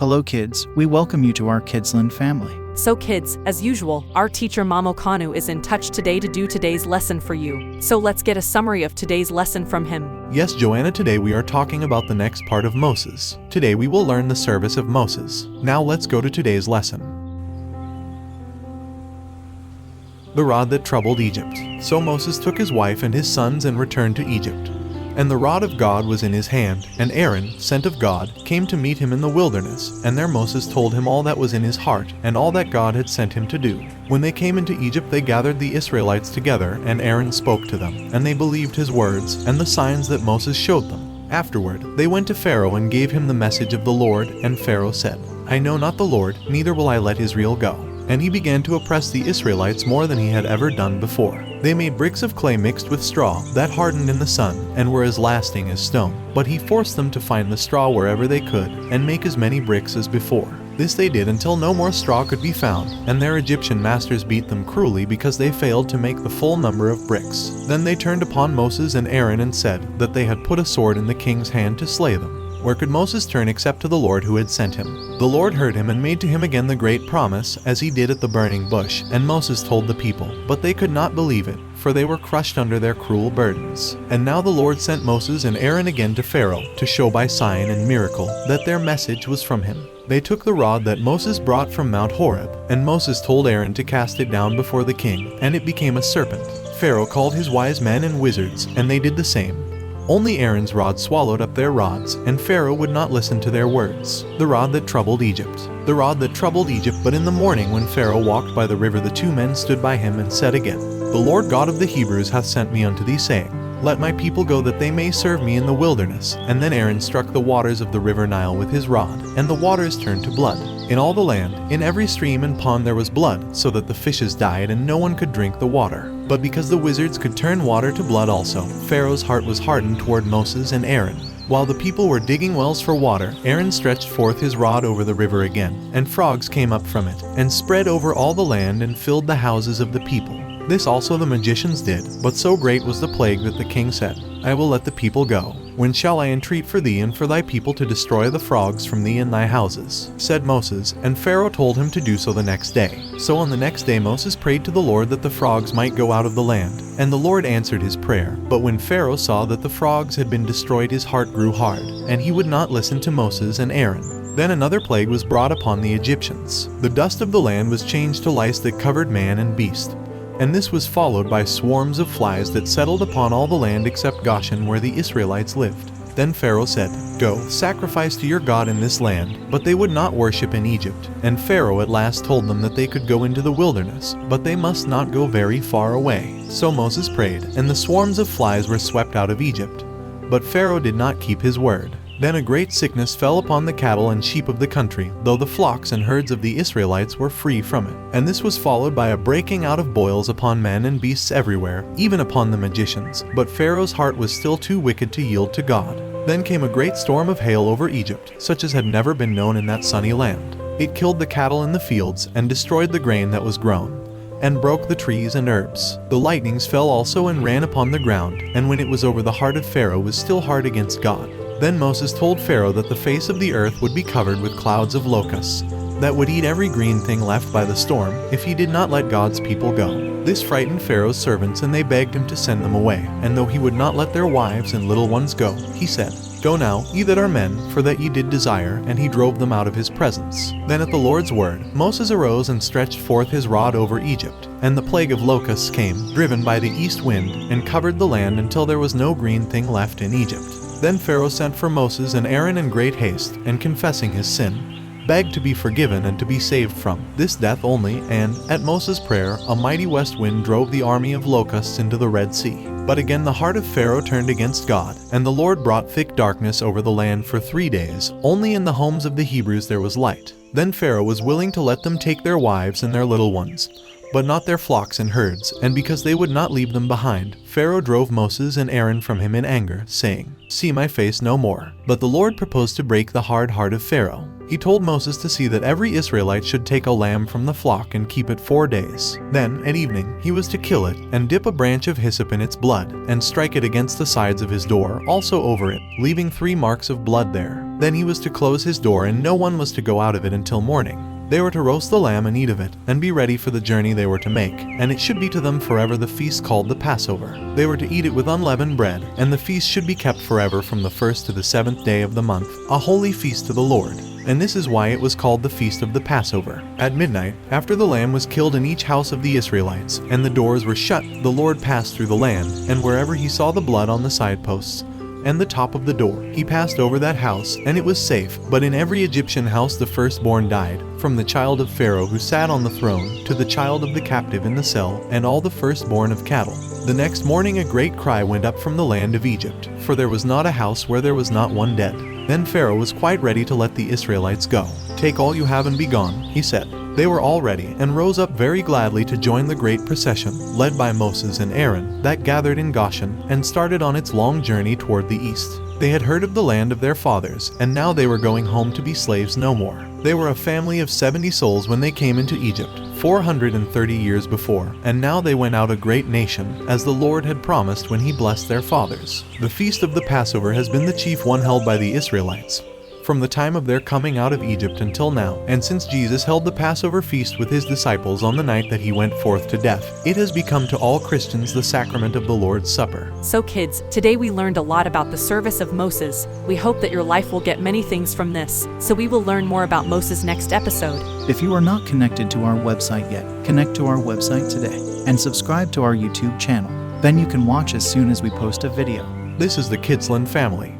Hello kids, we welcome you to our KIDSLAND family. So kids, as usual, our teacher Mamo Kanu is in touch today to do today's lesson for you. So let's get a summary of today's lesson from him. Yes, Joanna, today we are talking about the next part of Moses. Today we will learn the service of Moses. Now let's go to today's lesson. The rod that troubled Egypt. So Moses took his wife and his sons and returned to Egypt. And the rod of God was in his hand, and Aaron, sent of God, came to meet him in the wilderness, and there Moses told him all that was in his heart, and all that God had sent him to do. When they came into Egypt they gathered the Israelites together, and Aaron spoke to them, and they believed his words, and the signs that Moses showed them. Afterward, they went to Pharaoh and gave him the message of the Lord, and Pharaoh said, I know not the Lord, neither will I let Israel go. And he began to oppress the Israelites more than he had ever done before. They made bricks of clay mixed with straw that hardened in the sun and were as lasting as stone. But he forced them to find the straw wherever they could and make as many bricks as before. This they did until no more straw could be found, and their Egyptian masters beat them cruelly because they failed to make the full number of bricks. Then they turned upon Moses and Aaron and said that they had put a sword in the king's hand to slay them. Where could Moses turn except to the Lord who had sent him? The Lord heard him and made to him again the great promise, as he did at the burning bush, and Moses told the people, but they could not believe it, for they were crushed under their cruel burdens. And now the Lord sent Moses and Aaron again to Pharaoh, to show by sign and miracle that their message was from him. They took the rod that Moses brought from Mount Horeb, and Moses told Aaron to cast it down before the king, and it became a serpent. Pharaoh called his wise men and wizards, and they did the same. Only Aaron's rod swallowed up their rods, and Pharaoh would not listen to their words. The rod that troubled Egypt. The rod that troubled Egypt, but in the morning when Pharaoh walked by the river the two men stood by him and said again, The Lord God of the Hebrews hath sent me unto thee, saying, Let my people go that they may serve me in the wilderness. And then Aaron struck the waters of the river Nile with his rod, and the waters turned to blood. In all the land, in every stream and pond there was blood, so that the fishes died and no one could drink the water. But because the wizards could turn water to blood also, Pharaoh's heart was hardened toward Moses and Aaron. While the people were digging wells for water, Aaron stretched forth his rod over the river again, and frogs came up from it, and spread over all the land and filled the houses of the people. This also the magicians did, but so great was the plague that the king said, I will let the people go. When shall I entreat for thee and for thy people to destroy the frogs from thee and thy houses? Said Moses, and Pharaoh told him to do so the next day. So on the next day Moses prayed to the Lord that the frogs might go out of the land, and the Lord answered his prayer. But when Pharaoh saw that the frogs had been destroyed, his heart grew hard, and he would not listen to Moses and Aaron. Then another plague was brought upon the Egyptians. The dust of the land was changed to lice that covered man and beast. And this was followed by swarms of flies that settled upon all the land except Goshen, where the Israelites lived. Then Pharaoh said, Go, sacrifice to your God in this land. But they would not worship in Egypt. And Pharaoh at last told them that they could go into the wilderness, but they must not go very far away. So Moses prayed, and the swarms of flies were swept out of Egypt. But Pharaoh did not keep his word. Then a great sickness fell upon the cattle and sheep of the country, though the flocks and herds of the Israelites were free from it. And this was followed by a breaking out of boils upon men and beasts everywhere, even upon the magicians. But Pharaoh's heart was still too wicked to yield to God. Then came a great storm of hail over Egypt, such as had never been known in that sunny land. It killed the cattle in the fields, and destroyed the grain that was grown, and broke the trees and herbs. The lightnings fell also and ran upon the ground, and when it was over, the heart of Pharaoh was still hard against God. Then Moses told Pharaoh that the face of the earth would be covered with clouds of locusts, that would eat every green thing left by the storm, if he did not let God's people go. This frightened Pharaoh's servants, and they begged him to send them away. And though he would not let their wives and little ones go, he said, Go now, ye that are men, for that ye did desire, and he drove them out of his presence. Then at the Lord's word, Moses arose and stretched forth his rod over Egypt, and the plague of locusts came, driven by the east wind, and covered the land until there was no green thing left in Egypt. Then Pharaoh sent for Moses and Aaron in great haste, and confessing his sin, begged to be forgiven and to be saved from this death only, and, at Moses' prayer, a mighty west wind drove the army of locusts into the Red Sea. But again the heart of Pharaoh turned against God, and the Lord brought thick darkness over the land for 3 days. Only in the homes of the Hebrews there was light. Then Pharaoh was willing to let them take their wives and their little ones, but not their flocks and herds, and because they would not leave them behind, Pharaoh drove Moses and Aaron from him in anger, saying, See my face no more. But the Lord proposed to break the hard heart of Pharaoh. He told Moses to see that every Israelite should take a lamb from the flock and keep it 4 days. Then, at evening, he was to kill it, and dip a branch of hyssop in its blood, and strike it against the sides of his door, also over it, leaving 3 marks of blood there. Then he was to close his door and no one was to go out of it until morning. They were to roast the lamb and eat of it, and be ready for the journey they were to make, and it should be to them forever the feast called the Passover. They were to eat it with unleavened bread, and the feast should be kept forever from the 1st to the 7th day of the month, a holy feast to the Lord. And this is why it was called the Feast of the Passover. At midnight, after the lamb was killed in each house of the Israelites, and the doors were shut, the Lord passed through the land, and wherever he saw the blood on the side posts and the top of the door, he passed over that house, and it was safe. But in every Egyptian house the firstborn died, from the child of Pharaoh who sat on the throne, to the child of the captive in the cell, and all the firstborn of cattle. The next morning a great cry went up from the land of Egypt, for there was not a house where there was not one dead. Then Pharaoh was quite ready to let the Israelites go. "Take all you have and be gone," he said. They were all ready, and rose up very gladly to join the great procession, led by Moses and Aaron, that gathered in Goshen, and started on its long journey toward the east. They had heard of the land of their fathers, and now they were going home to be slaves no more. They were a family of 70 souls when they came into Egypt, 430 years before, and now they went out a great nation, as the Lord had promised when he blessed their fathers. The feast of the Passover has been the chief one held by the Israelites from the time of their coming out of Egypt until now, and since Jesus held the Passover feast with his disciples on the night that he went forth to death, it has become to all Christians the sacrament of the Lord's Supper. So kids, today we learned a lot about the service of Moses. We hope that your life will get many things from this, so we will learn more about Moses next episode. If you are not connected to our website yet, connect to our website today and subscribe to our YouTube channel. Then you can watch as soon as we post a video. This is the KIDSLAND family.